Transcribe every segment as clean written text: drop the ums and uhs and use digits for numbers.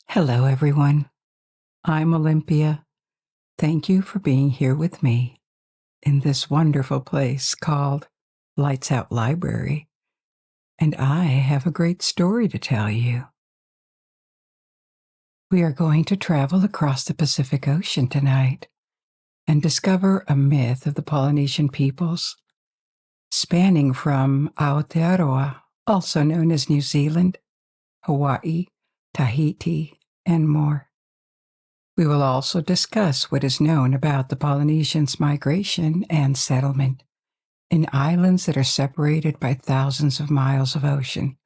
Hello, everyone. I'm Olympia. Thank you for being here with me in this wonderful place called Lights Out Library, and I have a great story to tell you. We are going to travel across the Pacific Ocean tonight and discover a myth of the Polynesian peoples, spanning from Aotearoa, also known as New Zealand, Hawaii, Tahiti, and more. We will also discuss what is known about the Polynesians' migration and settlement in islands that are separated by thousands of miles of ocean.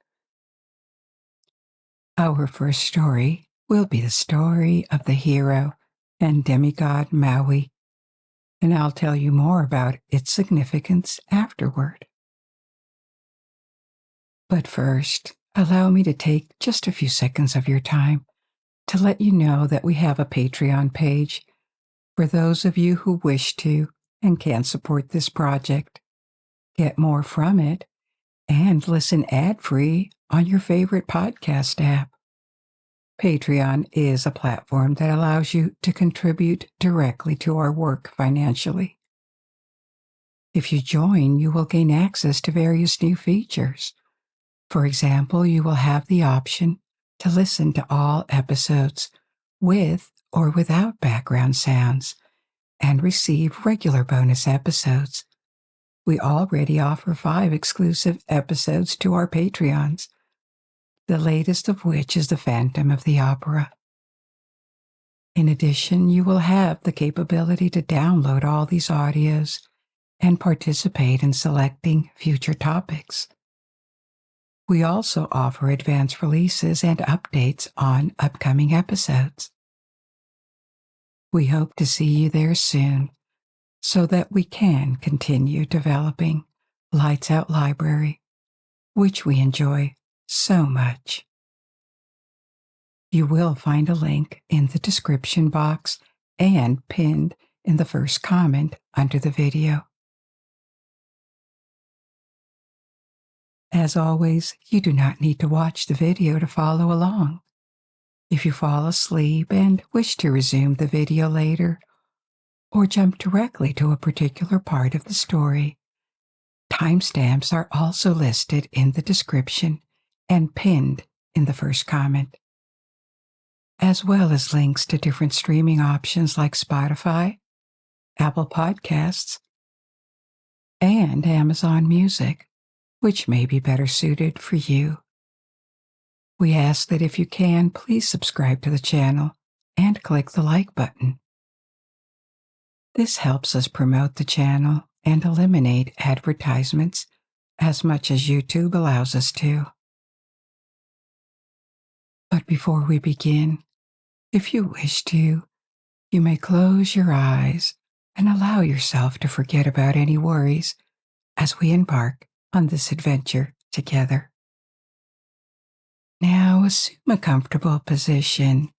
Our first story will be the story of the hero and demigod Maui, and I'll tell you more about its significance afterward. But first, allow me to take just a few seconds of your time to let you know that we have a Patreon page for those of you who wish to and can support this project, get more from it, and listen ad-free on your favorite podcast app. Patreon is a platform that allows you to contribute directly to our work financially. If you join, you will gain access to various new features. For example, you will have the option to listen to all episodes with or without background sounds and receive regular bonus episodes. We already offer 5 exclusive episodes to our Patreons, the latest of which is The Phantom of the Opera. In addition, you will have the capability to download all these audios and participate in selecting future topics. We also offer advance releases and updates on upcoming episodes. We hope to see you there soon so that we can continue developing Lights Out Library, which we enjoy so much. You will find a link in the description box and pinned in the first comment under the video. As always, you do not need to watch the video to follow along. If you fall asleep and wish to resume the video later, or jump directly to a particular part of the story, timestamps are also listed in the description and pinned in the first comment, as well as links to different streaming options like Spotify, Apple Podcasts, and Amazon Music, which may be better suited for you. We ask that if you can, please subscribe to the channel and click the like button. This helps us promote the channel and eliminate advertisements as much as YouTube allows us to. But before we begin, if you wish to, you may close your eyes and allow yourself to forget about any worries as we embark on this adventure together. Now assume a comfortable position.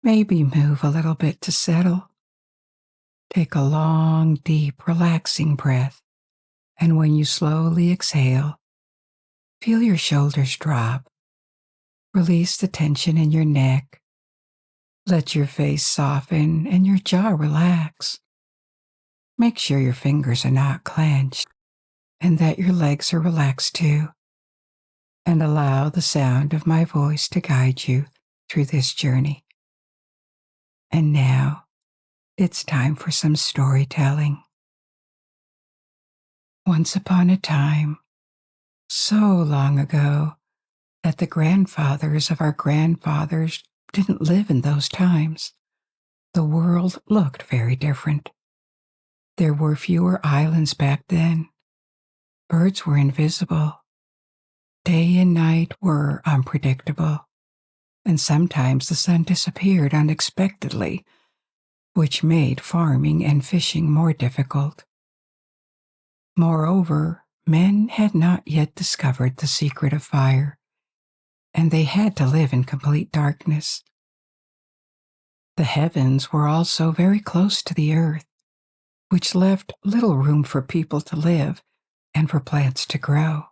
Maybe move a little bit to settle. Take a long, deep, relaxing breath, and when you slowly exhale, feel your shoulders drop. Release the tension in your neck. Let your face soften and your jaw relax. Make sure your fingers are not clenched and that your legs are relaxed too. And allow the sound of my voice to guide you through this journey. And now, it's time for some storytelling. Once upon a time, so long ago, that the grandfathers of our grandfathers didn't live in those times, the world looked very different. There were fewer islands back then. Birds were invisible. Day and night were unpredictable, and sometimes the sun disappeared unexpectedly, which made farming and fishing more difficult. Moreover, men had not yet discovered the secret of fire, and they had to live in complete darkness. The heavens were also very close to the earth, which left little room for people to live and for plants to grow.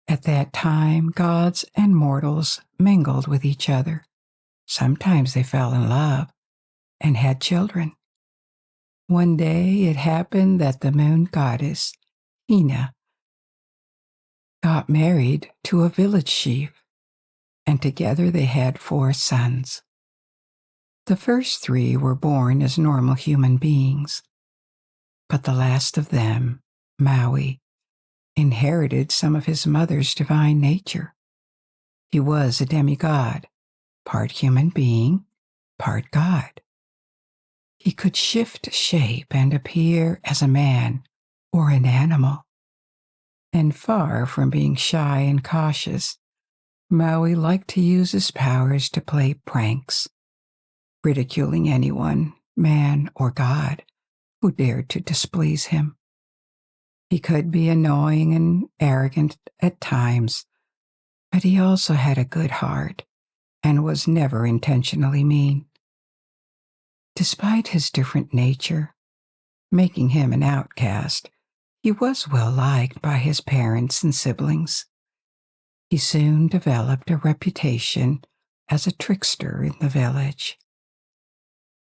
At that time, gods and mortals mingled with each other. Sometimes they fell in love and had children. One day it happened that the moon goddess, Hina, got married to a village chief, and together they had 4 sons. The first 3 were born as normal human beings, but the last of them, Maui, inherited some of his mother's divine nature. He was a demigod, part human being, part god. He could shift shape and appear as a man or an animal. And far from being shy and cautious, Maui liked to use his powers to play pranks, ridiculing anyone, man or god, who dared to displease him. He could be annoying and arrogant at times, but he also had a good heart and was never intentionally mean. Despite his different nature, making him an outcast, he was well liked by his parents and siblings. He soon developed a reputation as a trickster in the village.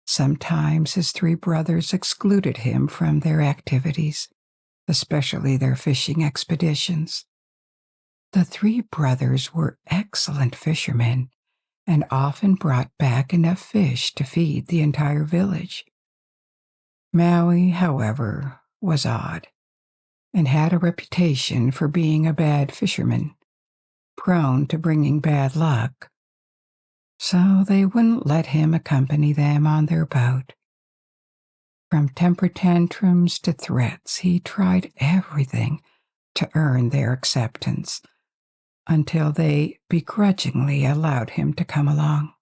Sometimes his 3 brothers excluded him from their activities, especially their fishing expeditions. The 3 brothers were excellent fishermen and often brought back enough fish to feed the entire village. Maui, however, was odd and had a reputation for being a bad fisherman, prone to bringing bad luck, so they wouldn't let him accompany them on their boat. From temper tantrums to threats, he tried everything to earn their acceptance until they begrudgingly allowed him to come along,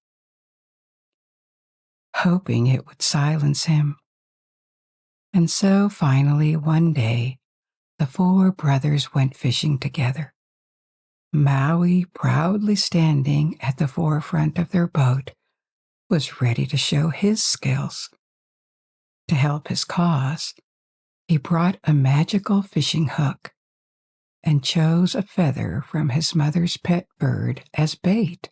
hoping it would silence him. And so finally, one day, the 4 brothers went fishing together. Maui, proudly standing at the forefront of their boat, was ready to show his skills. To help his cause, he brought a magical fishing hook and chose a feather from his mother's pet bird as bait.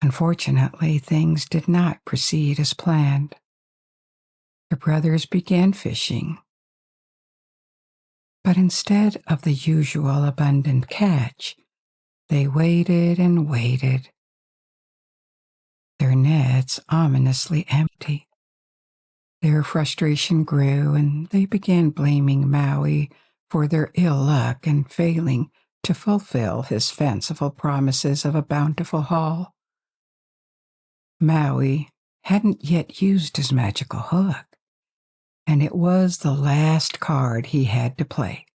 Unfortunately, things did not proceed as planned. The brothers began fishing, but instead of the usual abundant catch, they waited and waited, their nets ominously empty. Their frustration grew, and they began blaming Maui for their ill luck and failing to fulfill his fanciful promises of a bountiful haul. Maui hadn't yet used his magical hook, and it was the last card he had to play.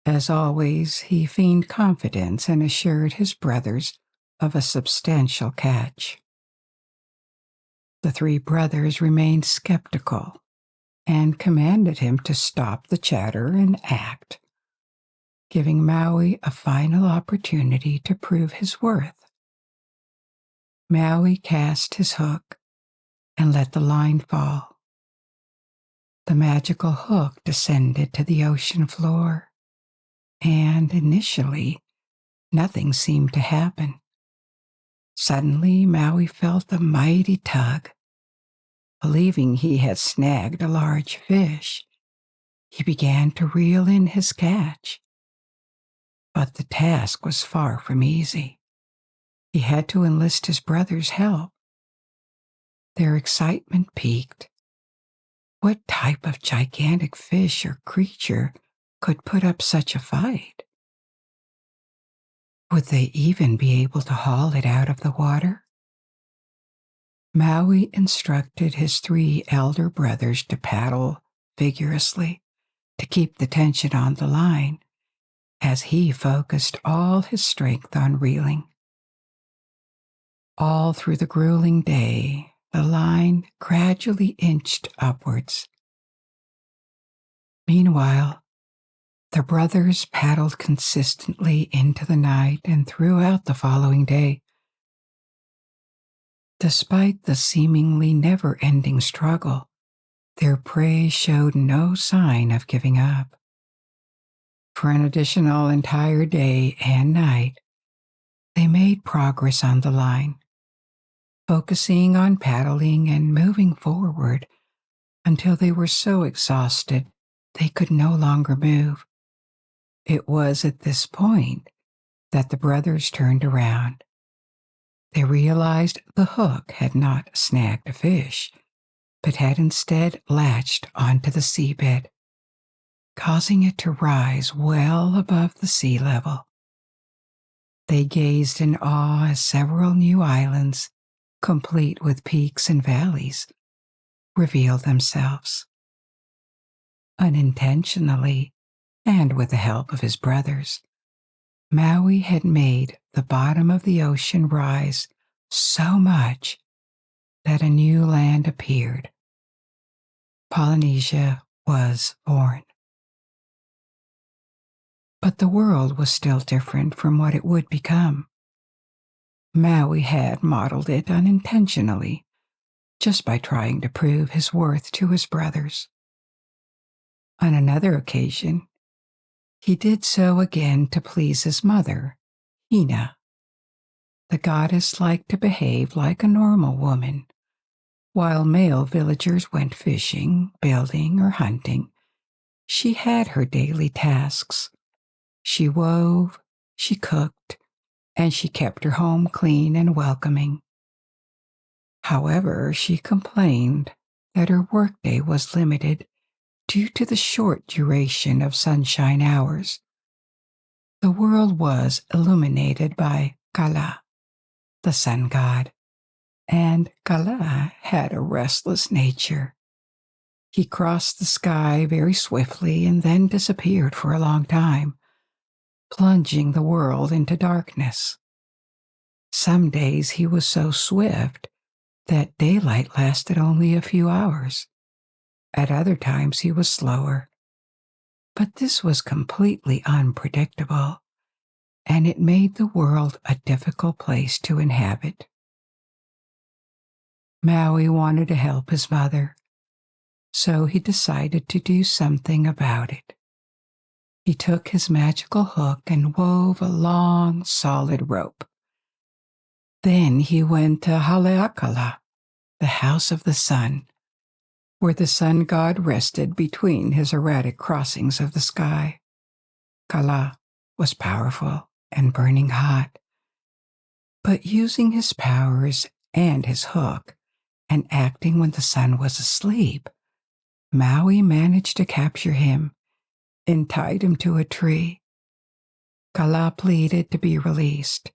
As always, he feigned confidence and assured his brothers of a substantial catch. The 3 brothers remained skeptical and commanded him to stop the chatter and act, giving Maui a final opportunity to prove his worth. Maui cast his hook and let the line fall. The magical hook descended to the ocean floor, and initially, nothing seemed to happen. Suddenly, Maui felt a mighty tug. Believing he had snagged a large fish, he began to reel in his catch. But the task was far from easy. He had to enlist his brother's help. Their excitement peaked. What type of gigantic fish or creature could put up such a fight? Would they even be able to haul it out of the water? Maui instructed his 3 elder brothers to paddle vigorously to keep the tension on the line, as he focused all his strength on reeling. All through the grueling day, the line gradually inched upwards. Meanwhile, the brothers paddled consistently into the night and throughout the following day. Despite the seemingly never-ending struggle, their prey showed no sign of giving up. For an additional entire day and night, they made progress on the line, focusing on paddling and moving forward until they were so exhausted they could no longer move. It was at this point that the brothers turned around. They realized the hook had not snagged a fish, but had instead latched onto the seabed, causing it to rise well above the sea level. They gazed in awe as several new islands, complete with peaks and valleys, revealed themselves. Unintentionally, and with the help of his brothers, Maui had made the bottom of the ocean rise so much that a new land appeared. Polynesia was born. But the world was still different from what it would become. Maui had modeled it unintentionally, just by trying to prove his worth to his brothers. On another occasion, he did so again to please his mother, Hina. The goddess liked to behave like a normal woman. While male villagers went fishing, building, or hunting, she had her daily tasks. She wove, she cooked, and she kept her home clean and welcoming. However, she complained that her workday was limited due to the short duration of sunshine hours. The world was illuminated by Kala, the sun god, and Kala had a restless nature. He crossed the sky very swiftly and then disappeared for a long time, plunging the world into darkness. Some days he was so swift that daylight lasted only a few hours. At other times he was slower. But this was completely unpredictable, and it made the world a difficult place to inhabit. Maui wanted to help his mother, so he decided to do something about it. He took his magical hook and wove a long, solid rope. Then he went to Haleakala, the house of the sun, where the sun god rested between his erratic crossings of the sky. Kala was powerful and burning hot, but using his powers and his hook and acting when the sun was asleep, Maui managed to capture him and tied him to a tree. Kala pleaded to be released,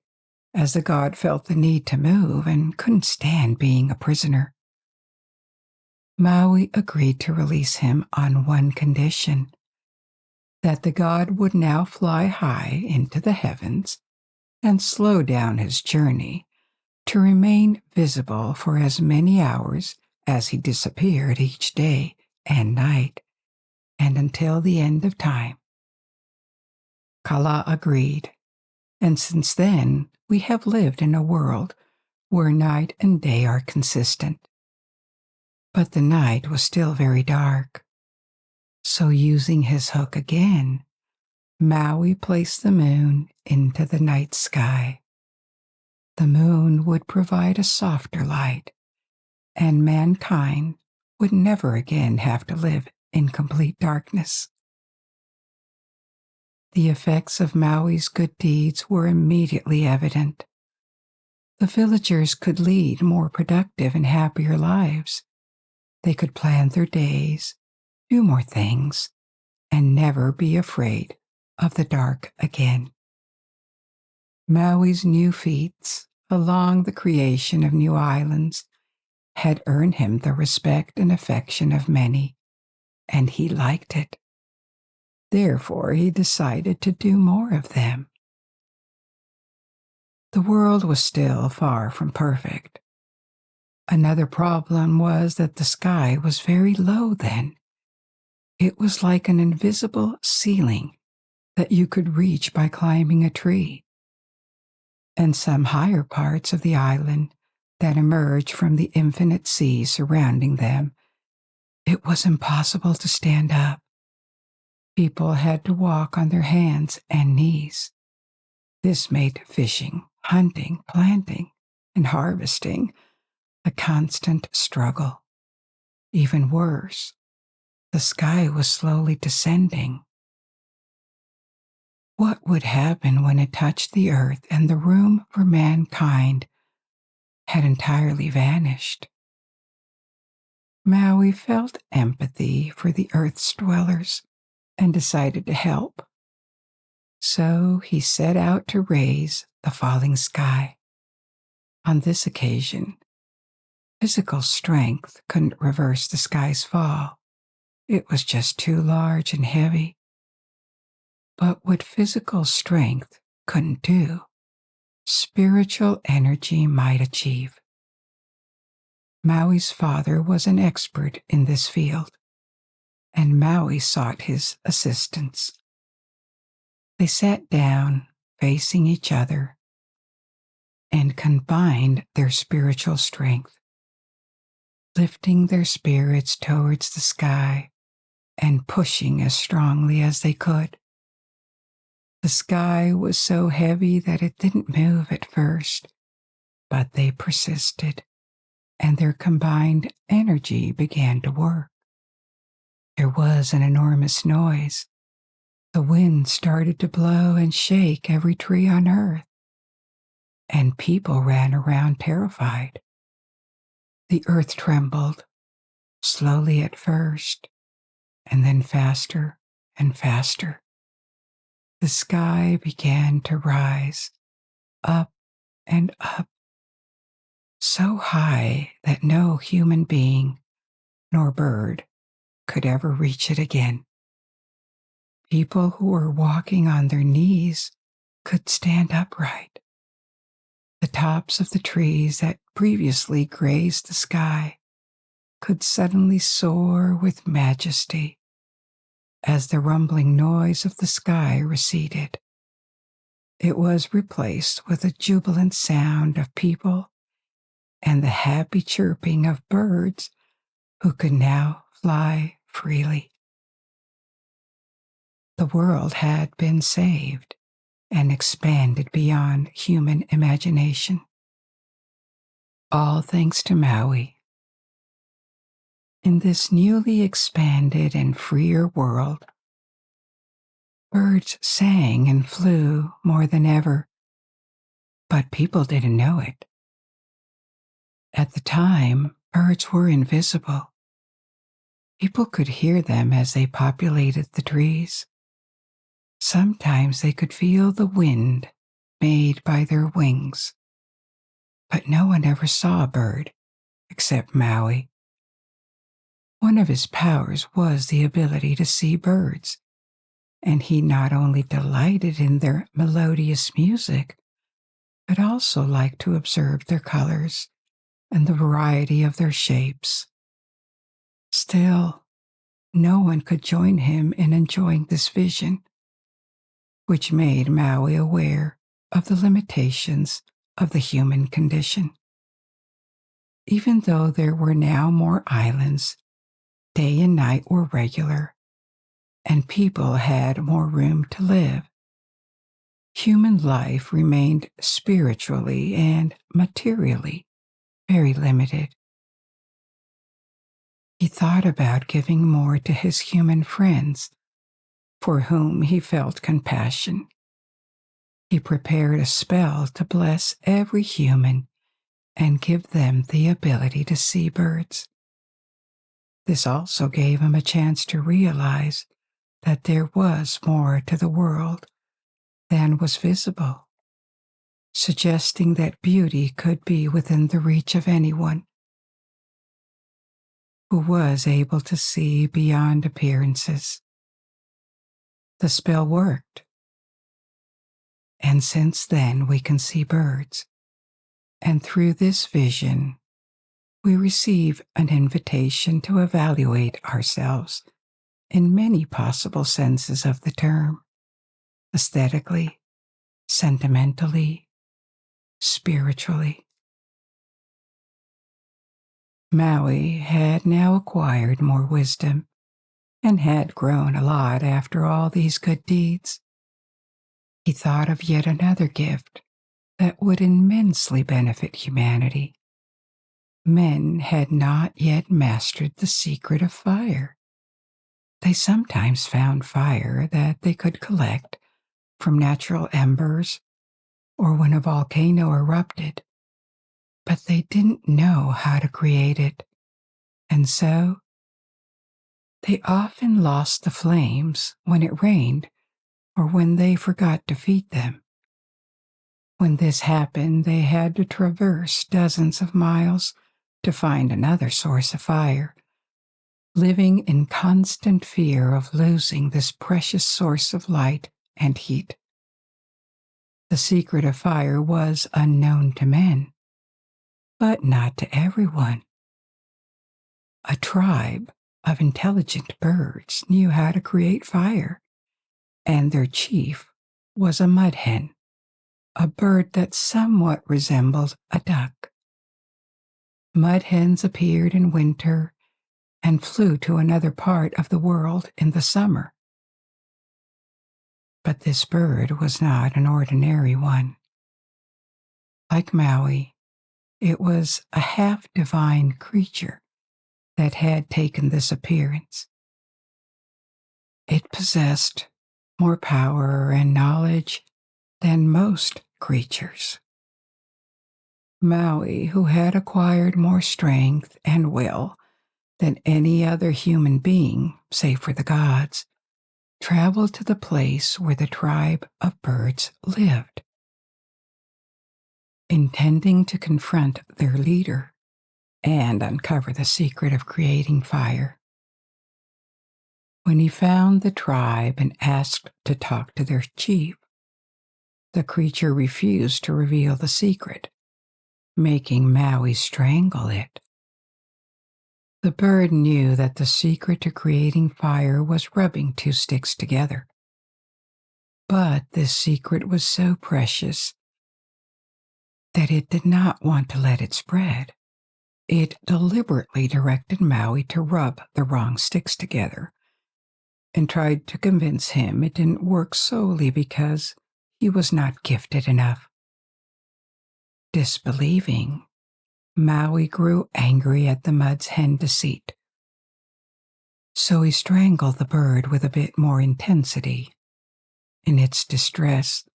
as the god felt the need to move and couldn't stand being a prisoner. Maui agreed to release him on one condition: that the god would now fly high into the heavens and slow down his journey to remain visible for as many hours as he disappeared each day and night, and until the end of time. Kala agreed, and since then we have lived in a world where night and day are consistent. But the night was still very dark, so using his hook again, Maui placed the moon into the night sky. The moon would provide a softer light, and mankind would never again have to live in complete darkness. The effects of Maui's good deeds were immediately evident. The villagers could lead more productive and happier lives. They could plan their days, do more things, and never be afraid of the dark again. Maui's new feats along the creation of new islands had earned him the respect and affection of many, and he liked it. Therefore, he decided to do more of them. The world was still far from perfect. Another problem was that the sky was very low then. It was like an invisible ceiling that you could reach by climbing a tree. And some higher parts of the island that emerged from the infinite sea surrounding them, it was impossible to stand up. People had to walk on their hands and knees. This made fishing, hunting, planting, and harvesting a constant struggle. Even worse, the sky was slowly descending. What would happen when it touched the earth and the room for mankind had entirely vanished? Maui felt empathy for the earth's dwellers and decided to help. So he set out to raise the falling sky. On this occasion, physical strength couldn't reverse the sky's fall. It was just too large and heavy. But what physical strength couldn't do, spiritual energy might achieve. Maui's father was an expert in this field, and Maui sought his assistance. They sat down, facing each other, and combined their spiritual strength, lifting their spirits towards the sky and pushing as strongly as they could. The sky was so heavy that it didn't move at first, but they persisted, and their combined energy began to work. There was an enormous noise. The wind started to blow and shake every tree on earth, and people ran around terrified. The earth trembled, slowly at first, and then faster and faster. The sky began to rise, up and up, so high that no human being nor bird could ever reach it again. People who were walking on their knees could stand upright. The tops of the trees that previously grazed the sky could suddenly soar with majesty as the rumbling noise of the sky receded. It was replaced with a jubilant sound of people and the happy chirping of birds who could now fly freely. The world had been saved and expanded beyond human imagination. All thanks to Maui. In this newly expanded and freer world, birds sang and flew more than ever, but people didn't know it. At the time, birds were invisible. People could hear them as they populated the trees. Sometimes they could feel the wind made by their wings, but no one ever saw a bird except Maui. One of his powers was the ability to see birds, and he not only delighted in their melodious music, but also liked to observe their colors and the variety of their shapes. Still, no one could join him in enjoying this vision, which made Maui aware of the limitations of the human condition. Even though there were now more islands, day and night were regular, and people had more room to live, human life remained spiritually and materially very limited. He thought about giving more to his human friends, for whom he felt compassion. He prepared a spell to bless every human and give them the ability to see birds. This also gave him a chance to realize that there was more to the world than was visible, suggesting that beauty could be within the reach of anyone who was able to see beyond appearances. The spell worked, and since then we can see birds, and through this vision we receive an invitation to evaluate ourselves in many possible senses of the term: aesthetically, sentimentally, spiritually. Maui had now acquired more wisdom and had grown a lot after all these good deeds. He thought of yet another gift that would immensely benefit humanity. Men had not yet mastered the secret of fire. They sometimes found fire that they could collect from natural embers or when a volcano erupted, but they didn't know how to create it, and so they often lost the flames when it rained or when they forgot to feed them. When this happened, they had to traverse dozens of miles to find another source of fire, living in constant fear of losing this precious source of light and heat. The secret of fire was unknown to men, but not to everyone. A tribe of intelligent birds knew how to create fire, and their chief was a mud hen, a bird that somewhat resembled a duck. Mud hens appeared in winter and flew to another part of the world in the summer. But this bird was not an ordinary one. Like Maui, it was a half-divine creature that had taken this appearance. It possessed more power and knowledge than most creatures. Maui, who had acquired more strength and will than any other human being, save for the gods, traveled to the place where the tribe of birds lived, intending to confront their leader and uncover the secret of creating fire. When he found the tribe and asked to talk to their chief, the creature refused to reveal the secret, making Maui strangle it. The bird knew that the secret to creating fire was rubbing two sticks together. But this secret was so precious that it did not want to let it spread. It deliberately directed Maui to rub the wrong sticks together and tried to convince him it didn't work solely because he was not gifted enough. Disbelieving, Maui grew angry at the mud's hen deceit. So he strangled the bird with a bit more intensity. In its distress,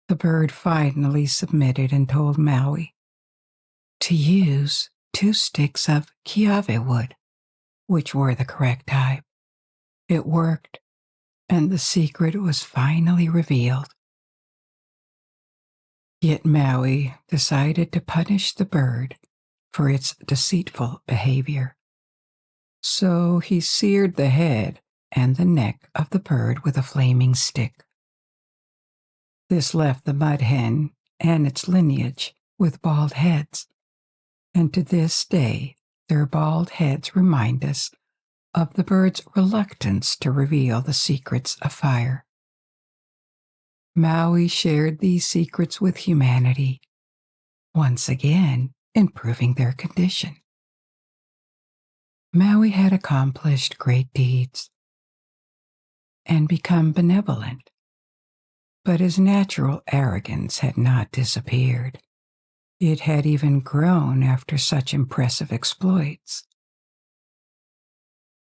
the bird finally submitted and told Maui to use 2 sticks of kiave wood, which were the correct type. It worked, and the secret was finally revealed. Yet Maui decided to punish the bird for its deceitful behavior. So he seared the head and the neck of the bird with a flaming stick. This left the mud hen and its lineage with bald heads, and to this day their bald heads remind us of the bird's reluctance to reveal the secrets of fire. Maui shared these secrets with humanity, once again improving their condition. Maui had accomplished great deeds and become benevolent, but his natural arrogance had not disappeared. It had even grown after such impressive exploits.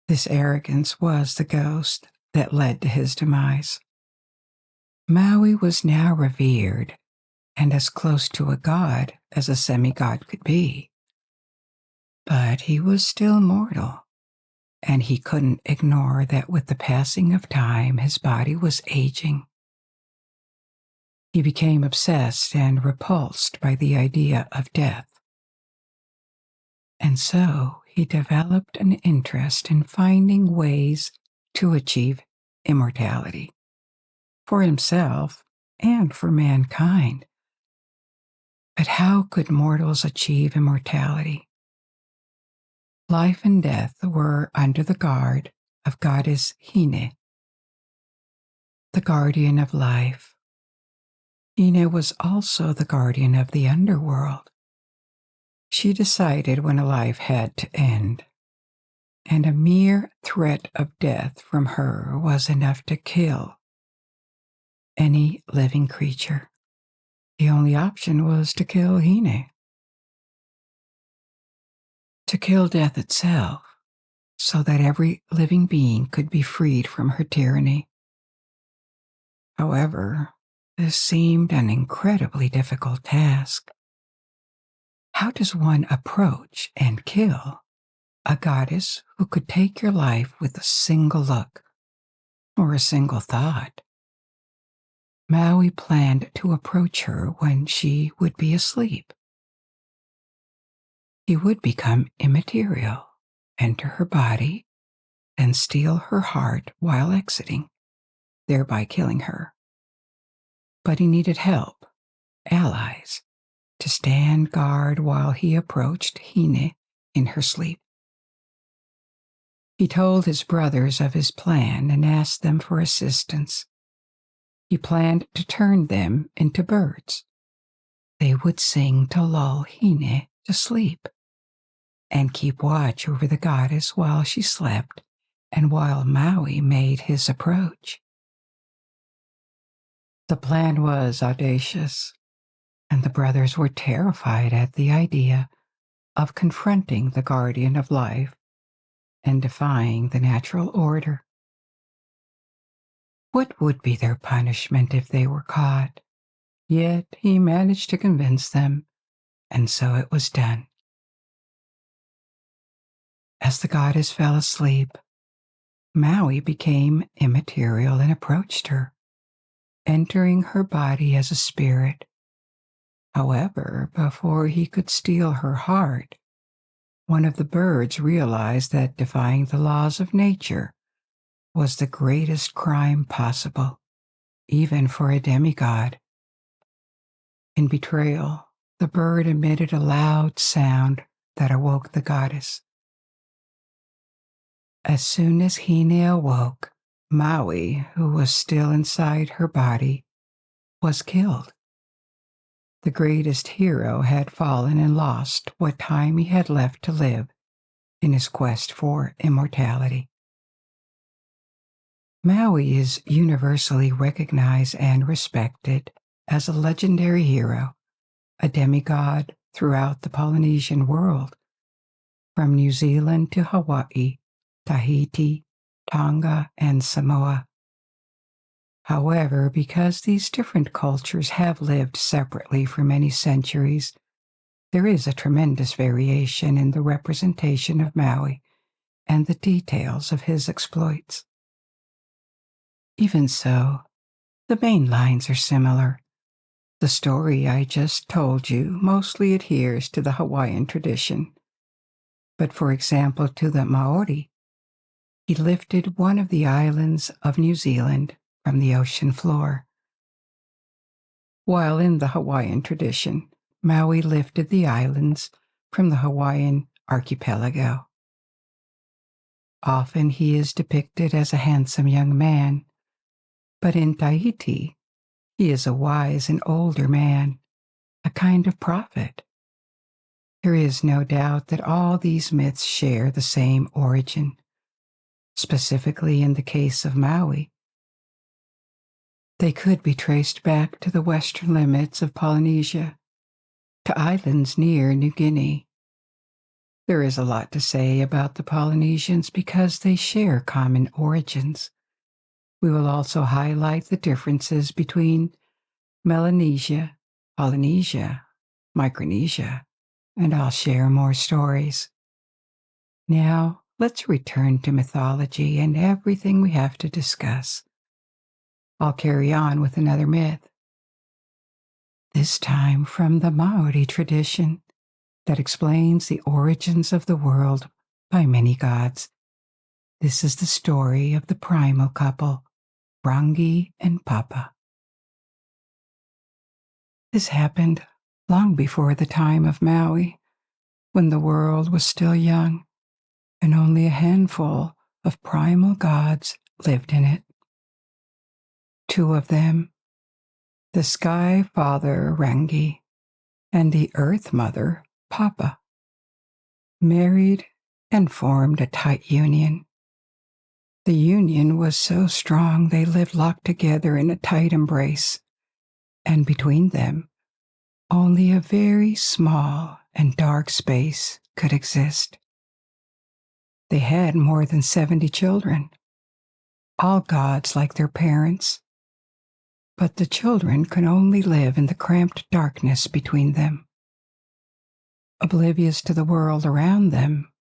This arrogance was the ghost that led to his demise. Maui was now revered and as close to a god as a semi-god could be. But he was still mortal, and he couldn't ignore that with the passing of time his body was aging. He became obsessed and repulsed by the idea of death. And so he developed an interest in finding ways to achieve immortality, for himself and for mankind. But how could mortals achieve immortality? Life and death were under the guard of goddess Hine, the guardian of life. Hine was also the guardian of the underworld. She decided when a life had to end. and a mere threat of death from her was enough to kill any living creature. The only option was to kill Hine, to kill death itself, so that every living being could be freed from her tyranny. However, this seemed an incredibly difficult task. How does one approach and kill a goddess who could take your life with a single look or a single thought? Maui planned to approach her when she would be asleep. He would become immaterial, enter her body, and steal her heart while exiting, thereby killing her. But he needed help, allies, to stand guard while he approached Hine in her sleep. He told his brothers of his plan and asked them for assistance. He planned to turn them into birds. They would sing to lull Hine to sleep and keep watch over the goddess while she slept and while Maui made his approach. The plan was audacious, and the brothers were terrified at the idea of confronting the guardian of life and defying the natural order. What would be their punishment if they were caught? Yet he managed to convince them, and so it was done. As the goddess fell asleep, Maui became immaterial and approached her, entering her body as a spirit. However, before he could steal her heart, one of the birds realized that defying the laws of nature was the greatest crime possible, even for a demigod. In betrayal, the bird emitted a loud sound that awoke the goddess. As soon as Hine awoke, Maui, who was still inside her body, was killed. The greatest hero had fallen and lost what time he had left to live in his quest for immortality. Maui is universally recognized and respected as a legendary hero, a demigod throughout the Polynesian world, from New Zealand to Hawaii, Tahiti, Tonga, and Samoa. However, because these different cultures have lived separately for many centuries, there is a tremendous variation in the representation of Maui and the details of his exploits. Even so, the main lines are similar. The story I just told you mostly adheres to the Hawaiian tradition. But for example, to the Maori, he lifted one of the islands of New Zealand from the ocean floor. While in the Hawaiian tradition, Maui lifted the islands from the Hawaiian archipelago. Often he is depicted as a handsome young man, but in Tahiti, he is a wise and older man, a kind of prophet. There is no doubt that all these myths share the same origin. Specifically in the case of Maui, they could be traced back to the western limits of Polynesia, to islands near New Guinea. There is a lot to say about the Polynesians because they share common origins. We will also highlight the differences between Melanesia, Polynesia, Micronesia, and I'll share more stories. Now, let's return to mythology and everything we have to discuss. I'll carry on with another myth, this time from the Maori tradition that explains the origins of the world by many gods. This is the story of the primal couple, Rangi and Papa. This happened long before the time of Maui, when the world was still young and only a handful of primal gods lived in it. Two of them, the Sky Father Rangi and the Earth Mother Papa, married and formed a tight union. The union was so strong they lived locked together in a tight embrace, and between them, only a very small and dark space could exist. They had more than 70 children, all gods like their parents, but the children could only live in the cramped darkness between them. Oblivious to the world around them,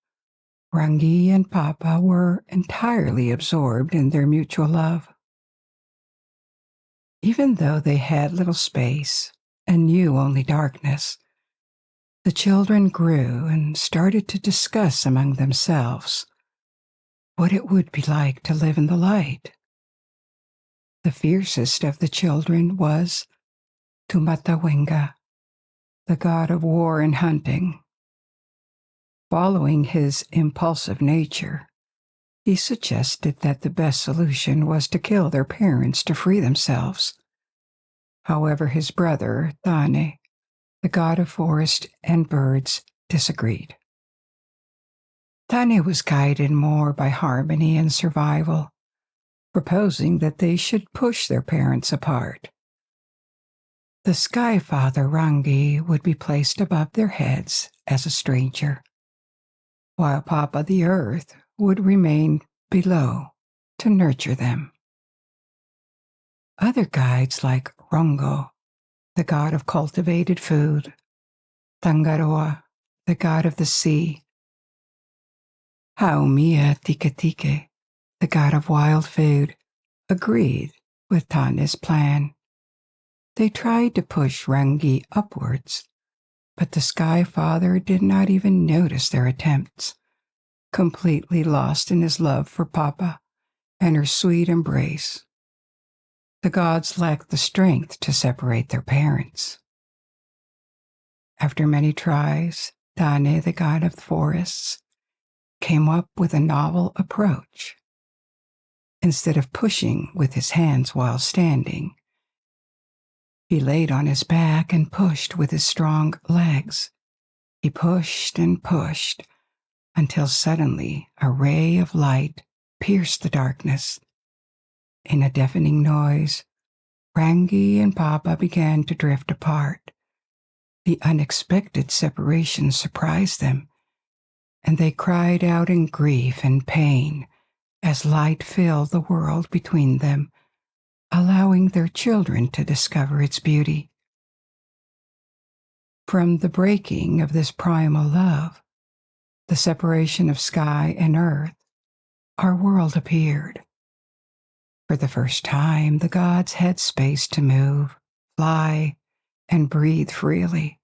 Rangi and Papa were entirely absorbed in their mutual love. Even though they had little space and knew only darkness, the children grew and started to discuss among themselves what it would be like to live in the light. The fiercest of the children was Tumatawenga, the god of war and hunting. Following his impulsive nature, he suggested that the best solution was to kill their parents to free themselves. However, his brother, Tane, the god of forest and birds, disagreed. Tane was guided more by harmony and survival, proposing that they should push their parents apart. The Sky Father Rangi would be placed above their heads as a stranger, while Papa the Earth would remain below to nurture them. Other guides like Rongo, the god of cultivated food, Tangaroa, the god of the sea, Haumia Tikatike, the god of wild food, agreed with Tane's plan. They tried to push Rangi upwards, but the Sky Father did not even notice their attempts, completely lost in his love for Papa and her sweet embrace. The gods lacked the strength to separate their parents. After many tries, Tane, the god of the forests, came up with a novel approach. Instead of pushing with his hands while standing, he laid on his back and pushed with his strong legs. He pushed and pushed until suddenly a ray of light pierced the darkness. In a deafening noise, Rangi and Papa began to drift apart. The unexpected separation surprised them, and they cried out in grief and pain as light filled the world between them, allowing their children to discover its beauty. From the breaking of this primal love, the separation of sky and earth, our world appeared. For the first time, the gods had space to move, fly, and breathe freely.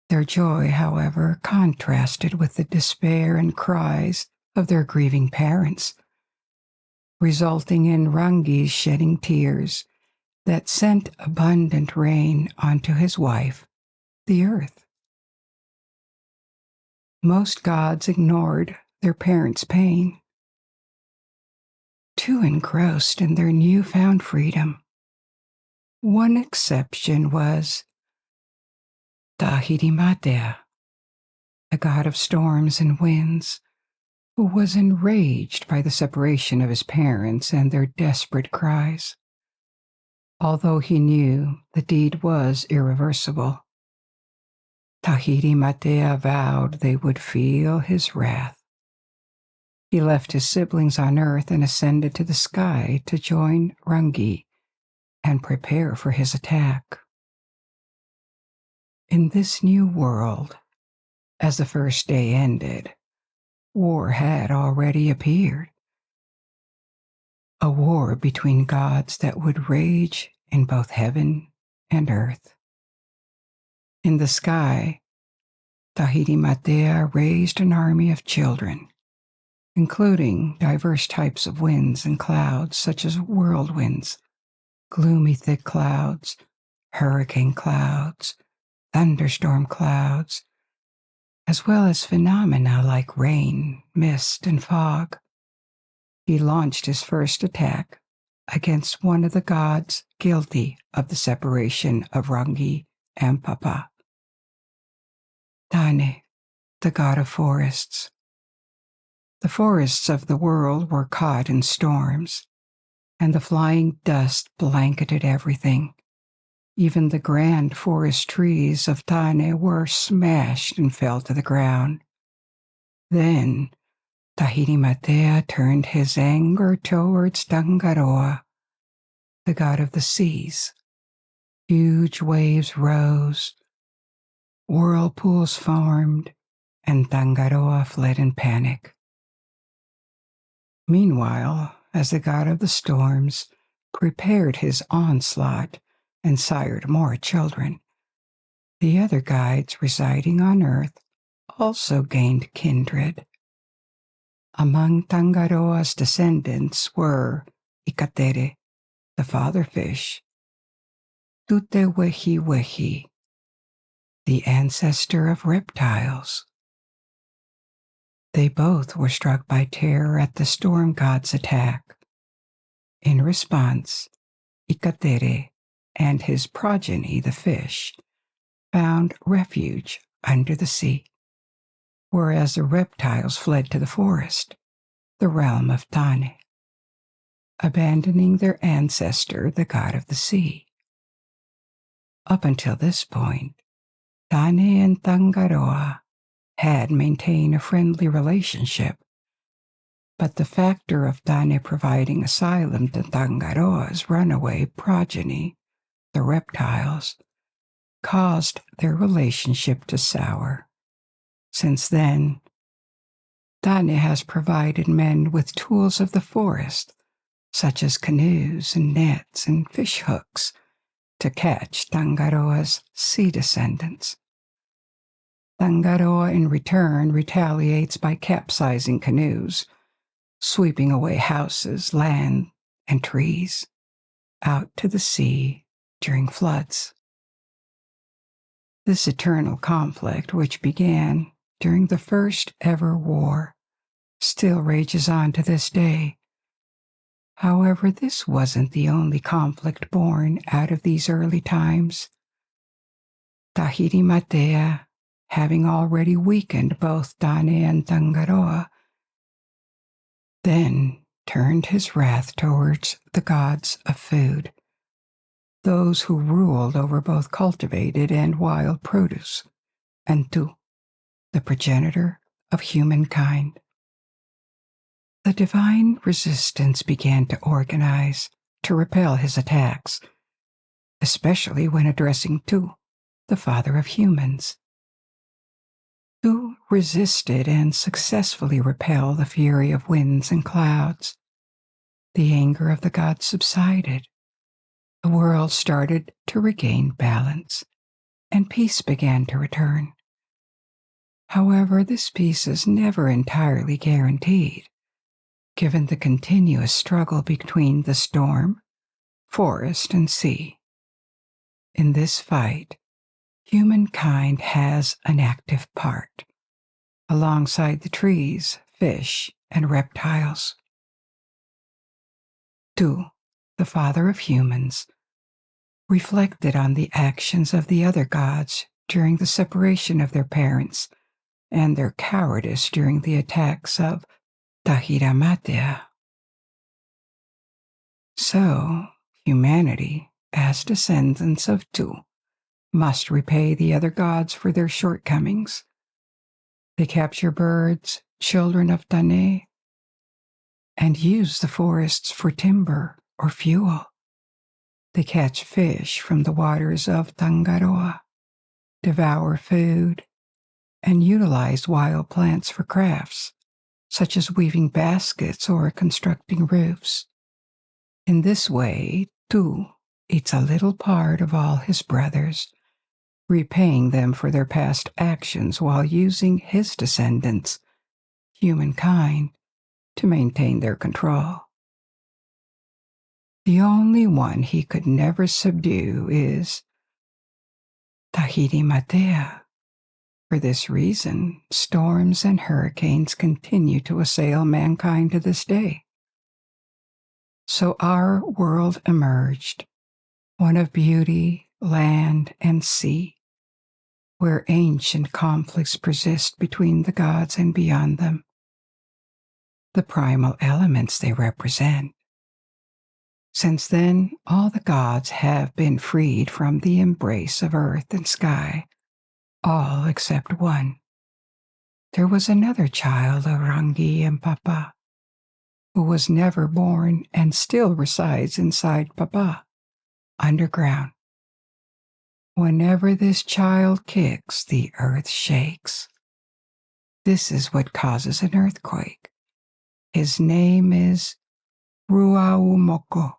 Their joy, however, contrasted with the despair and cries of their grieving parents, resulting in Rangi's shedding tears that sent abundant rain onto his wife, the earth. Most gods ignored their parents' pain, too engrossed in their newfound freedom. One exception was Tawhirimatea, the god of storms and winds, who was enraged by the separation of his parents and their desperate cries. Although he knew the deed was irreversible, Tawhirimatea vowed they would feel his wrath. He left his siblings on earth and ascended to the sky to join Rangi and prepare for his attack. In this new world, as the first day ended, war had already appeared. A war between gods that would rage in both heaven and earth. In the sky, Tawhirimatea raised an army of children, including diverse types of winds and clouds such as whirlwinds, gloomy thick clouds, hurricane clouds, thunderstorm clouds, as well as phenomena like rain, mist, and fog. He launched his first attack against one of the gods guilty of the separation of Rangi and Papa. Tane, the god of forests. The forests of the world were caught in storms, and the flying dust blanketed everything. Even the grand forest trees of Tane were smashed and fell to the ground. Then Tawhirimatea turned his anger towards Tangaroa, the god of the seas. Huge waves rose, whirlpools formed, and Tangaroa fled in panic. Meanwhile, as the god of the storms prepared his onslaught and sired more children, the other gods residing on earth also gained kindred. Among Tangaroa's descendants were Ikatere, the father fish, Tutewehiwehi, the ancestor of reptiles. They both were struck by terror at the storm god's attack. In response, Ikatere and his progeny, the fish, found refuge under the sea, whereas the reptiles fled to the forest, the realm of Tane, abandoning their ancestor, the god of the sea. Up until this point, Tane and Tangaroa had maintained a friendly relationship, but the factor of Tane providing asylum to Tangaroa's runaway progeny, the reptiles, caused their relationship to sour. Since then, Tane has provided men with tools of the forest, such as canoes and nets and fish hooks, to catch Tangaroa's sea descendants. Tangaroa in return retaliates by capsizing canoes, sweeping away houses, land, and trees out to the sea during floods. This eternal conflict, which began during the first ever war, still rages on to this day. However, this wasn't the only conflict born out of these early times. Tawhirimatea, having already weakened both Tane and Tangaroa, then turned his wrath towards the gods of food, those who ruled over both cultivated and wild produce, and Tu, the progenitor of humankind. The divine resistance began to organize to repel his attacks, especially when addressing Tu, the father of humans. Tu resisted and successfully repelled the fury of winds and clouds. The anger of the gods subsided. The world started to regain balance, and peace began to return. However, this peace is never entirely guaranteed, given the continuous struggle between the storm, forest, and sea. In this fight, humankind has an active part, alongside the trees, fish, and reptiles. Tu, the father of humans, reflected on the actions of the other gods during the separation of their parents and their cowardice during the attacks of Tawhirimatea. So, humanity, as descendants of Tu, must repay the other gods for their shortcomings. They capture birds, children of Tane, and use the forests for timber or fuel. They catch fish from the waters of Tangaroa, devour food, and utilize wild plants for crafts, such as weaving baskets or constructing roofs. In this way, Tu eats a little part of all his brothers, repaying them for their past actions while using his descendants, humankind, to maintain their control. The only one he could never subdue is Tawhirimatea. For this reason, storms and hurricanes continue to assail mankind to this day. So our world emerged, one of beauty, land, and sea. where ancient conflicts persist between the gods and beyond them, the primal elements they represent. Since then, all the gods have been freed from the embrace of earth and sky, all except one. There was another child of Rangi and Papa, who was never born and still resides inside Papa, underground. Whenever this child kicks, the earth shakes. This is what causes an earthquake. His name is Ruaumoko.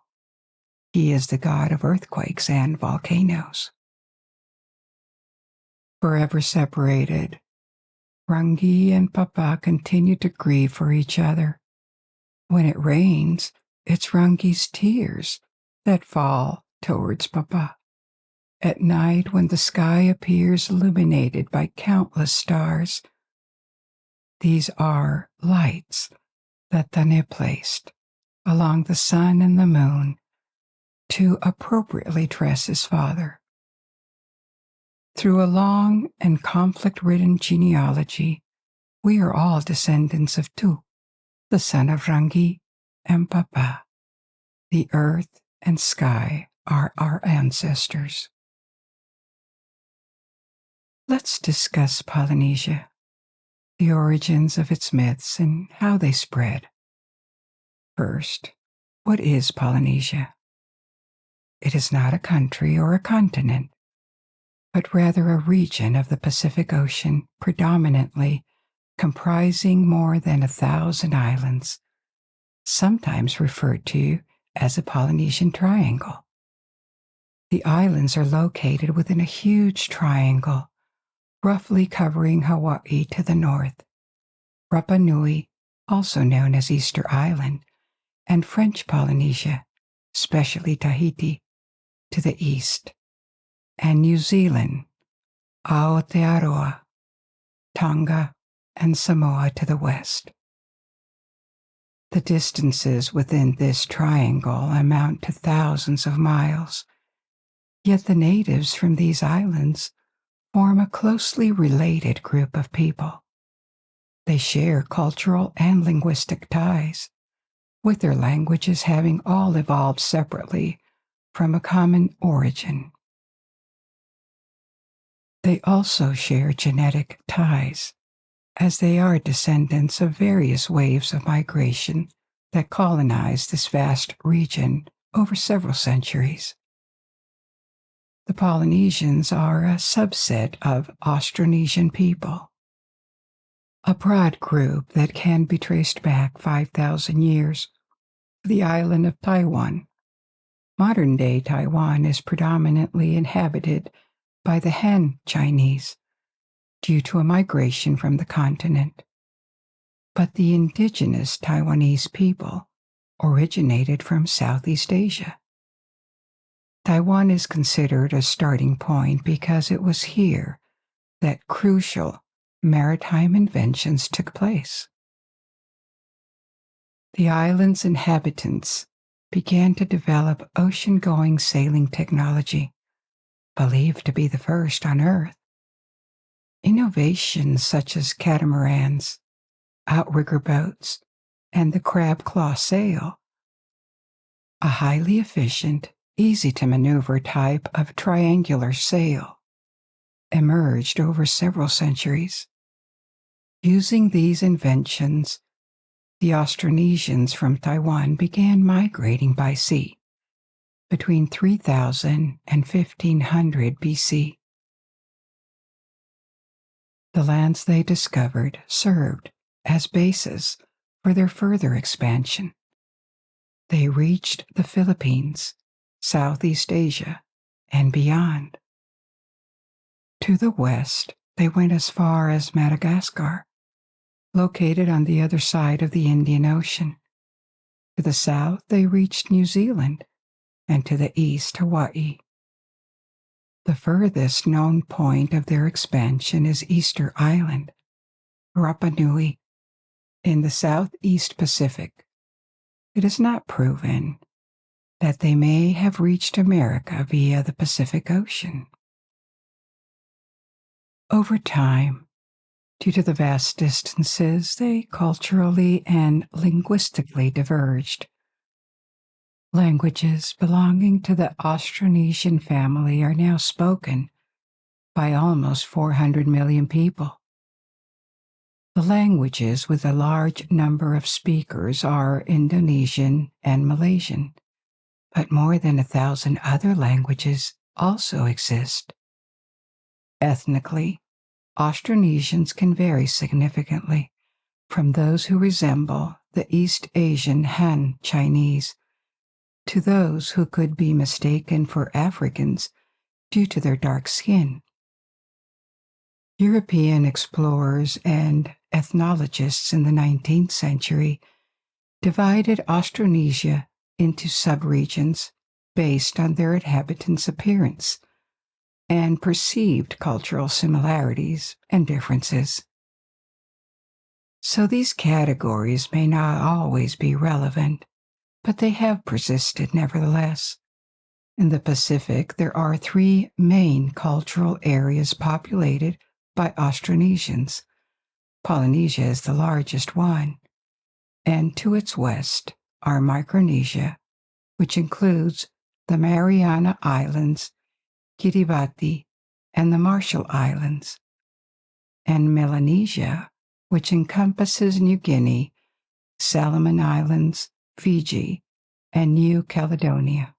He is the god of earthquakes and volcanoes. Forever separated, Rangi and Papa continue to grieve for each other. When it rains, it's Rangi's tears that fall towards Papa. At night, when the sky appears illuminated by countless stars, these are lights that Tane placed along the sun and the moon to appropriately dress his father. Through a long and conflict-ridden genealogy, we are all descendants of Tu, the son of Rangi and Papa. The earth and sky are our ancestors. Let's discuss Polynesia, the origins of its myths and how they spread. First, what is Polynesia? It is not a country or a continent, but rather a region of the Pacific Ocean, predominantly comprising more than 1,000 islands, sometimes referred to as a Polynesian triangle. The islands are located within a huge triangle, roughly covering Hawaii to the north, Rapa Nui, also known as Easter Island, and French Polynesia, especially Tahiti, to the east, and New Zealand, Aotearoa, Tonga, and Samoa to the west. The distances within this triangle amount to thousands of miles, yet the natives from these islands form a closely related group of people. They share cultural and linguistic ties, with their languages having all evolved separately from a common origin. They also share genetic ties, as they are descendants of various waves of migration that colonized this vast region over several centuries. The Polynesians are a subset of Austronesian people, a broad group that can be traced back 5,000 years to the island of Taiwan. Modern-day Taiwan is predominantly inhabited by the Han Chinese due to a migration from the continent. But the indigenous Taiwanese people originated from Southeast Asia. Taiwan is considered a starting point because it was here that crucial maritime inventions took place. The island's inhabitants began to develop ocean-going sailing technology, believed to be the first on Earth. Innovations such as catamarans, outrigger boats, and the crab claw sail, a highly efficient, easy-to-maneuver type of triangular sail, emerged over several centuries. Using these inventions, the Austronesians from Taiwan began migrating by sea between 3000 and 1500 BC. The lands they discovered served as bases for their further expansion. They reached the Philippines, Southeast Asia, and beyond. To the west, they went as far as Madagascar, located on the other side of the Indian Ocean. To the south, they reached New Zealand, and to the east, Hawaii. The furthest known point of their expansion is Easter Island, Rapa Nui, in the Southeast Pacific. It is not proven that they may have reached America via the Pacific Ocean. Over time, due to the vast distances, they culturally and linguistically diverged. Languages belonging to the Austronesian family are now spoken by almost 400 million people. The languages with a large number of speakers are Indonesian and Malaysian, but more than 1,000 other languages also exist. Ethnically, Austronesians can vary significantly from those who resemble the East Asian Han Chinese to those who could be mistaken for Africans due to their dark skin. European explorers and ethnologists in the 19th century divided Austronesia into subregions based on their inhabitants' appearance and perceived cultural similarities and differences. So these categories may not always be relevant, but they have persisted nevertheless. In the Pacific, there are 3 main cultural areas populated by Austronesians. Polynesia is the largest one, and to its west are Micronesia, which includes the Mariana Islands, Kiribati, and the Marshall Islands, and Melanesia, which encompasses New Guinea, Solomon Islands, Fiji, and New Caledonia.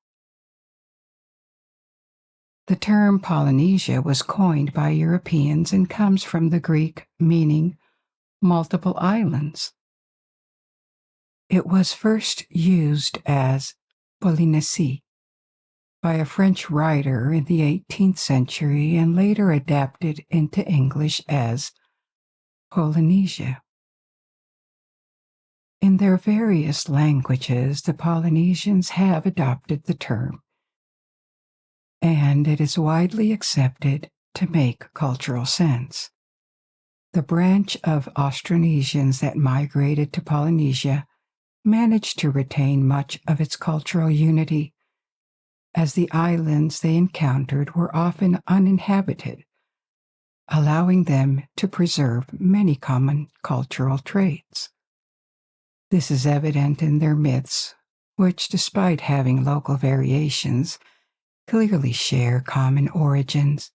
The term Polynesia was coined by Europeans and comes from the Greek meaning multiple islands. It was first used as Polynésie by a French writer in the 18th century and later adapted into English as Polynesia. In their various languages, the Polynesians have adopted the term, and it is widely accepted to make cultural sense. The branch of Austronesians that migrated to Polynesia managed to retain much of its cultural unity, as the islands they encountered were often uninhabited, allowing them to preserve many common cultural traits. This is evident in their myths, which, despite having local variations, clearly share common origins,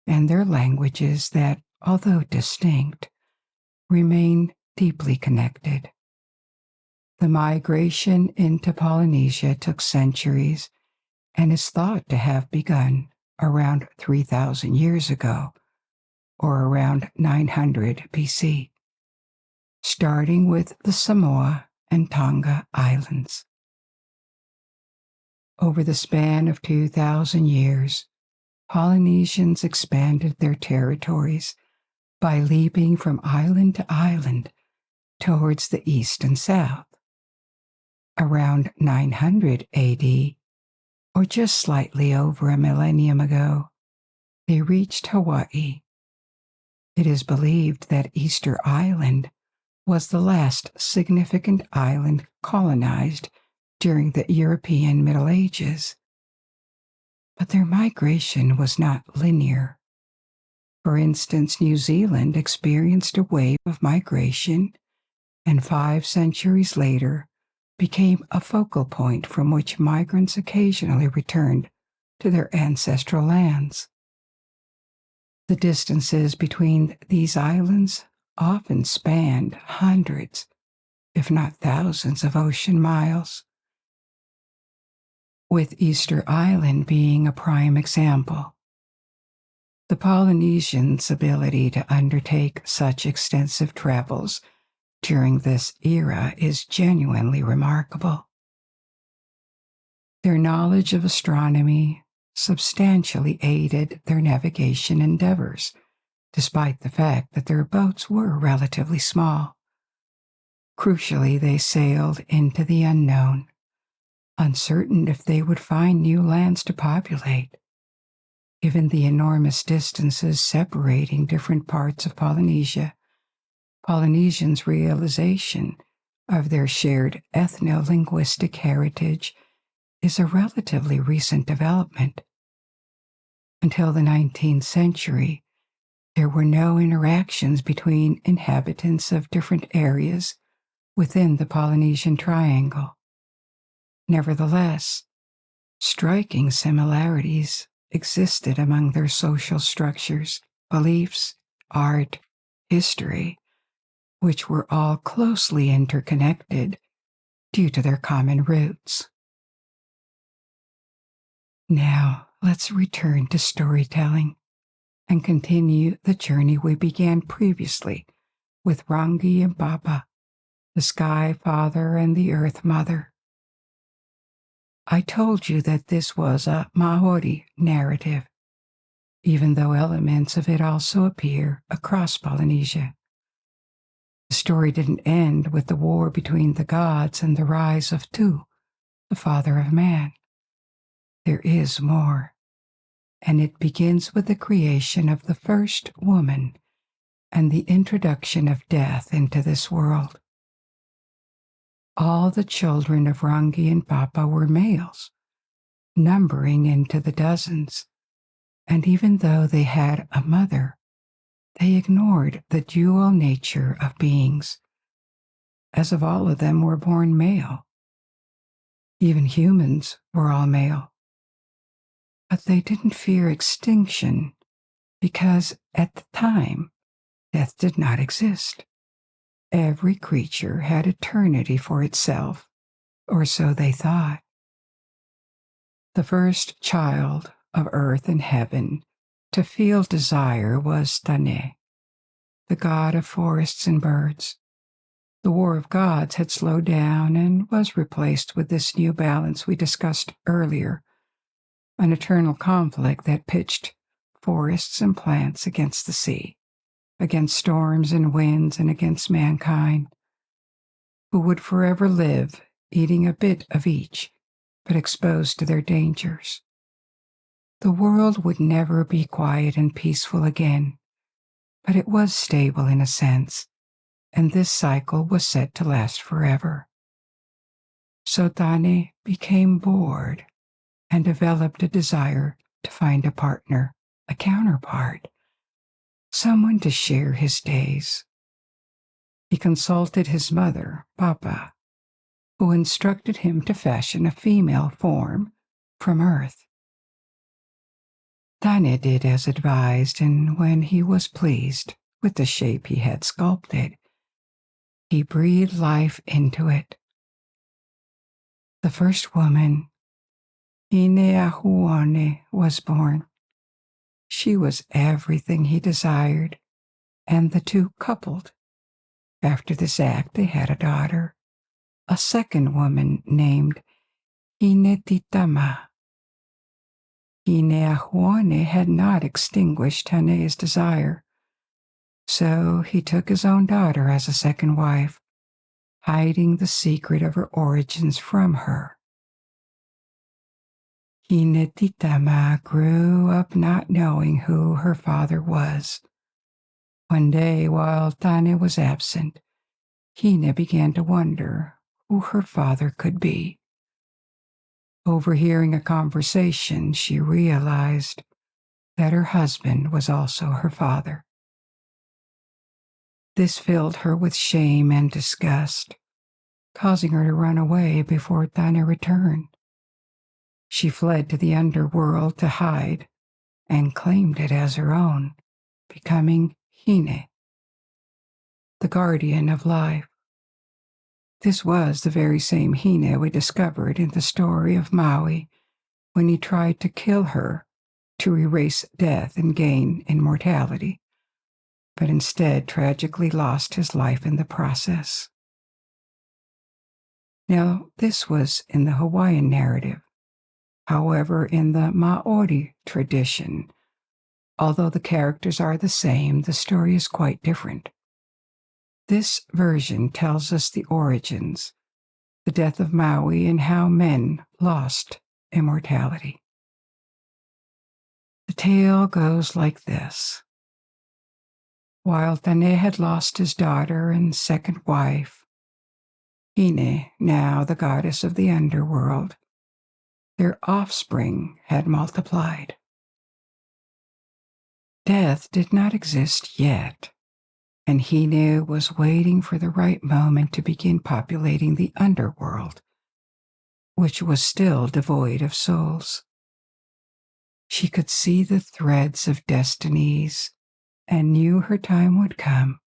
and their languages that, although distinct, remain deeply connected. The migration into Polynesia took centuries and is thought to have begun around 3,000 years ago, or around 900 BC, starting with the Samoa and Tonga Islands. Over the span of 2,000 years, Polynesians expanded their territories by leaping from island to island towards the east and south. Around 900 AD, or just slightly over a millennium ago, they reached Hawaii. It is believed that Easter Island was the last significant island colonized during the European Middle Ages. But their migration was not linear. For instance, New Zealand experienced a wave of migration, and 5 centuries later became a focal point from which migrants occasionally returned to their ancestral lands. The distances between these islands often spanned hundreds, if not thousands, of ocean miles, with Easter Island being a prime example. The Polynesians' ability to undertake such extensive travels during this era is genuinely remarkable. Their knowledge of astronomy substantially aided their navigation endeavors, despite the fact that their boats were relatively small. Crucially, they sailed into the unknown, uncertain if they would find new lands to populate. Given the enormous distances separating different parts of Polynesia, Polynesians' realization of their shared ethno-linguistic heritage is a relatively recent development. Until the 19th century, There were no interactions between inhabitants of different areas within the Polynesian Triangle. Nevertheless, striking similarities existed among their social structures, beliefs, art, history, which were all closely interconnected due to their common roots. Now, let's return to storytelling and continue the journey we began previously with Rangi and Papa, the Sky Father and the Earth Mother. I told you that this was a Maori narrative, even though elements of it also appear across Polynesia. The story didn't end with the war between the gods and the rise of Tu, the father of man. There is more, and it begins with the creation of the first woman and the introduction of death into this world. All the children of Rangi and Papa were males, numbering into the dozens, and even though they had a mother, they ignored the dual nature of beings, as if all of them were born male. Even humans were all male. But they didn't fear extinction because at the time, death did not exist. Every creature had eternity for itself, or so they thought. The first child of earth and heaven to feel desire was Tane, the god of forests and birds. The war of gods had slowed down and was replaced with this new balance we discussed earlier, an eternal conflict that pitched forests and plants against the sea, against storms and winds, and against mankind, who would forever live eating a bit of each, but exposed to their dangers. The world would never be quiet and peaceful again, but it was stable in a sense, and this cycle was set to last forever. So Tane became bored and developed a desire to find a partner, a counterpart, someone to share his days. He consulted his mother, Papa, who instructed him to fashion a female form from earth. Tane did as advised, and when he was pleased with the shape he had sculpted, he breathed life into it. The first woman, Hine was born. She was everything he desired, and the two coupled. After this act, they had a daughter, a second woman named Hinetitama. Hine had not extinguished Tane's desire, so he took his own daughter as a second wife, hiding the secret of her origins from her. Hinetitama grew up not knowing who her father was. One day, while Tane was absent, Hine began to wonder who her father could be. Overhearing a conversation, she realized that her husband was also her father. This filled her with shame and disgust, causing her to run away before Tane returned. She fled to the underworld to hide and claimed it as her own, becoming Hine, the guardian of life. This was the very same Hine we discovered in the story of Maui when he tried to kill her to erase death and gain immortality, but instead tragically lost his life in the process. Now, this was in the Hawaiian narrative. However, in the Maori tradition, although the characters are the same, the story is quite different. This version tells us the origins, the death of Maui, and how men lost immortality. The tale goes like this. While Tane had lost his daughter and second wife, Hine, now the goddess of the underworld, their offspring had multiplied. Death did not exist yet, and Hine was waiting for the right moment to begin populating the underworld, which was still devoid of souls. She could see the threads of destinies and knew her time would come.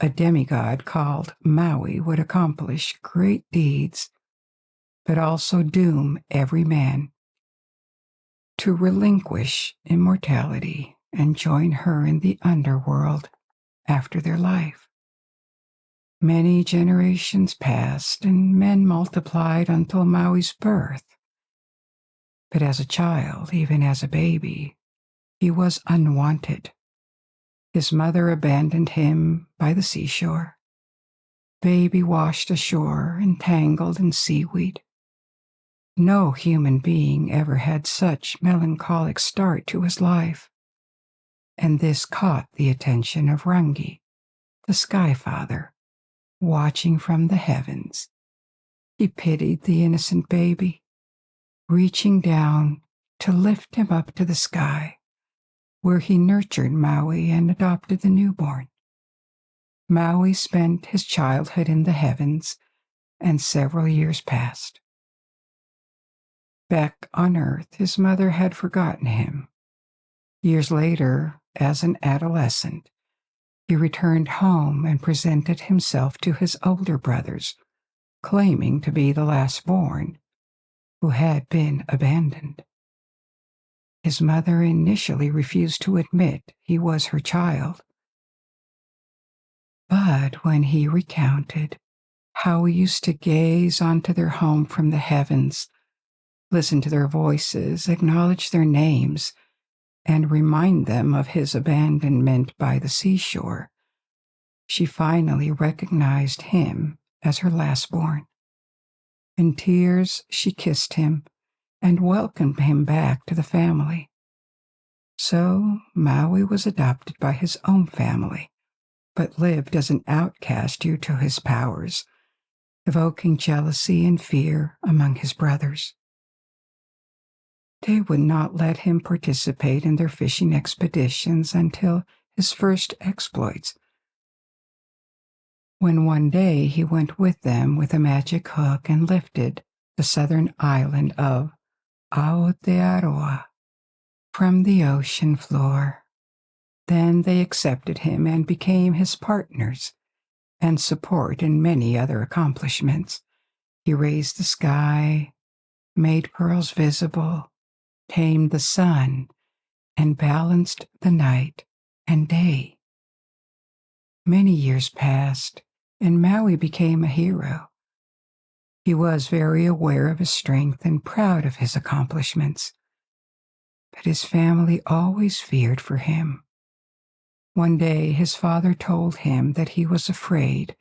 A demigod called Maui would accomplish great deeds, but also doom every man to relinquish immortality and join her in the underworld after their life. Many generations passed and men multiplied until Maui's birth. But as a child, even as a baby, he was unwanted. His mother abandoned him by the seashore. Baby washed ashore, entangled in seaweed. No human being ever had such melancholic start to his life. And this caught the attention of Rangi, the Sky Father, watching from the heavens. He pitied the innocent baby, reaching down to lift him up to the sky, where he nurtured Maui and adopted the newborn. Maui spent his childhood in the heavens, and several years passed. Back on Earth, his mother had forgotten him. Years later, as an adolescent, he returned home and presented himself to his older brothers, claiming to be the last born, who had been abandoned. His mother initially refused to admit he was her child. But when he recounted how he used to gaze onto their home from the heavens, listen to their voices, acknowledge their names, and remind them of his abandonment by the seashore, she finally recognized him as her last-born. In tears, she kissed him and welcomed him back to the family. So Maui was adopted by his own family, but lived as an outcast due to his powers, evoking jealousy and fear among his brothers. They would not let him participate in their fishing expeditions until his first exploits, when one day he went with them with a magic hook and lifted the southern island of Aotearoa from the ocean floor. Then they accepted him and became his partners and support in many other accomplishments. He raised the sky, made pearls visible, tamed the sun, and balanced the night and day. Many years passed, and Maui became a hero. He was very aware of his strength and proud of his accomplishments, but his family always feared for him. One day his father told him that he was afraid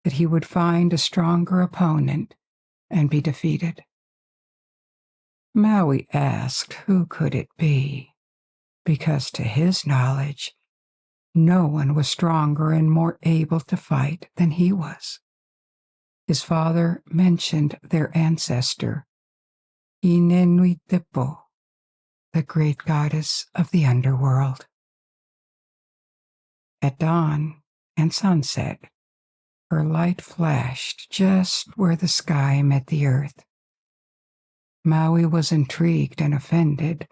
that he would find a stronger opponent and be defeated. Maui asked who could it be, because to his knowledge, no one was stronger and more able to fight than he was. His father mentioned their ancestor, Inenuitepo, the great goddess of the underworld. At dawn and sunset, her light flashed just where the sky met the earth. Maui was intrigued and offended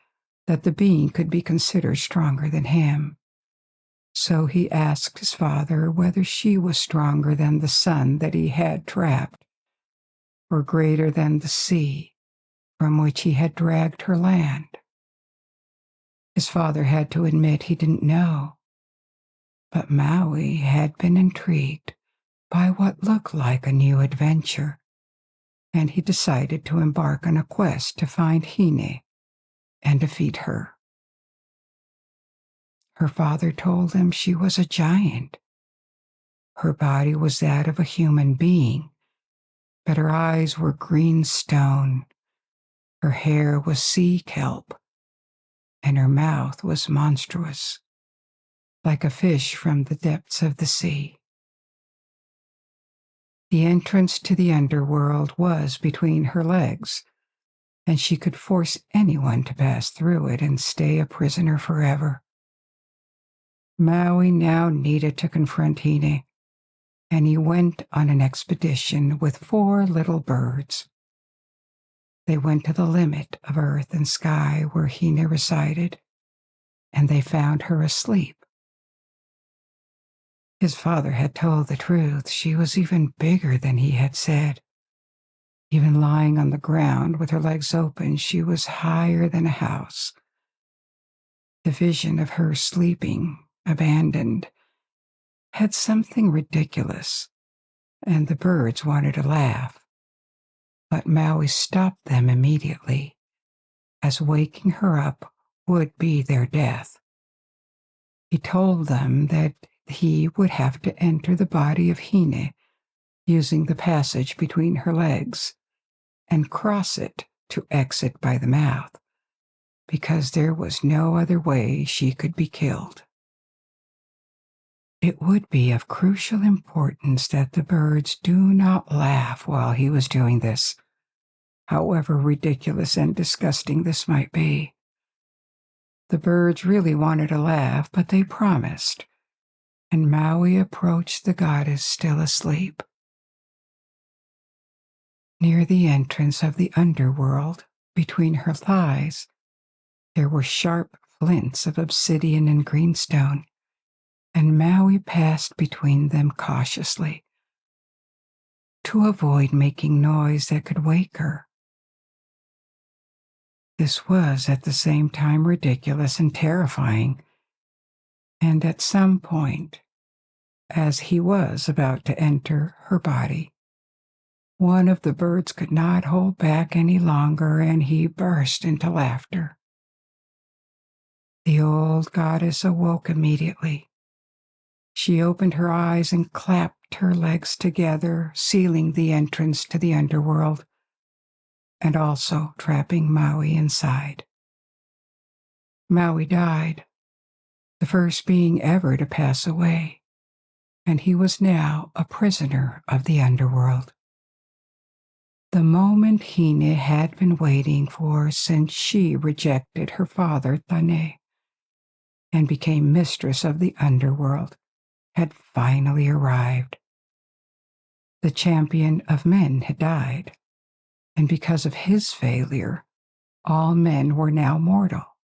that the being could be considered stronger than him. So he asked his father whether she was stronger than the sun that he had trapped, or greater than the sea from which he had dragged her land. His father had to admit he didn't know, but Maui had been intrigued by what looked like a new adventure, and he decided to embark on a quest to find Hine and defeat her. Her father told him she was a giant. Her body was that of a human being, but her eyes were green stone, her hair was sea kelp, and her mouth was monstrous, like a fish from the depths of the sea. The entrance to the underworld was between her legs, and she could force anyone to pass through it and stay a prisoner forever. Maui now needed to confront Hine, and he went on an expedition with 4 little birds. They went to the limit of earth and sky where Hine resided, and they found her asleep. His father had told the truth. She was even bigger than he had said. Even lying on the ground with her legs open, she was higher than a house. The vision of her sleeping, abandoned, had something ridiculous, and the birds wanted to laugh. But Maui stopped them immediately, as waking her up would be their death. He told them that he would have to enter the body of Hine using the passage between her legs and cross it to exit by the mouth, because there was no other way she could be killed. It would be of crucial importance that the birds do not laugh while he was doing this, however ridiculous and disgusting this might be. The birds really wanted to laugh, but they promised, and Maui approached the goddess still asleep. Near the entrance of the underworld, between her thighs, there were sharp flints of obsidian and greenstone, and Maui passed between them cautiously to avoid making noise that could wake her. This was at the same time ridiculous and terrifying, and at some point, as he was about to enter her body, one of the birds could not hold back any longer, and he burst into laughter. The old goddess awoke immediately. She opened her eyes and clapped her legs together, sealing the entrance to the underworld, and also trapping Maui inside. Maui died, the first being ever to pass away, and he was now a prisoner of the underworld. The moment Hine had been waiting for since she rejected her father Tane and became mistress of the underworld had finally arrived. The champion of men had died, and because of his failure, all men were now mortal.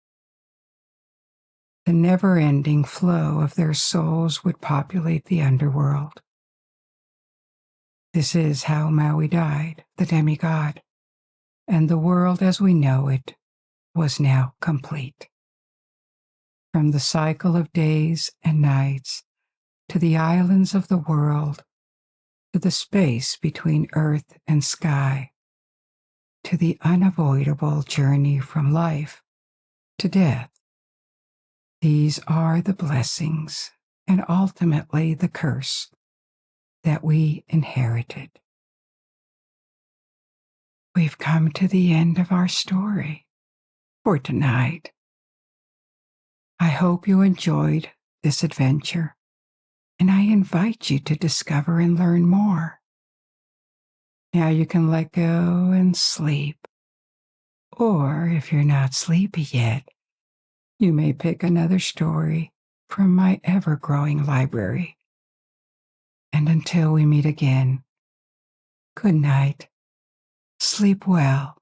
The never-ending flow of their souls would populate the underworld. This is how Maui died, the demigod, and the world as we know it was now complete. From the cycle of days and nights, to the islands of the world, to the space between earth and sky, to the unavoidable journey from life to death. These are the blessings and ultimately the curse that we inherited. We've come to the end of our story for tonight. I hope you enjoyed this adventure, and I invite you to discover and learn more. Now you can let go and sleep, or if you're not sleepy yet, you may pick another story from my ever-growing library. And until we meet again, good night, sleep well,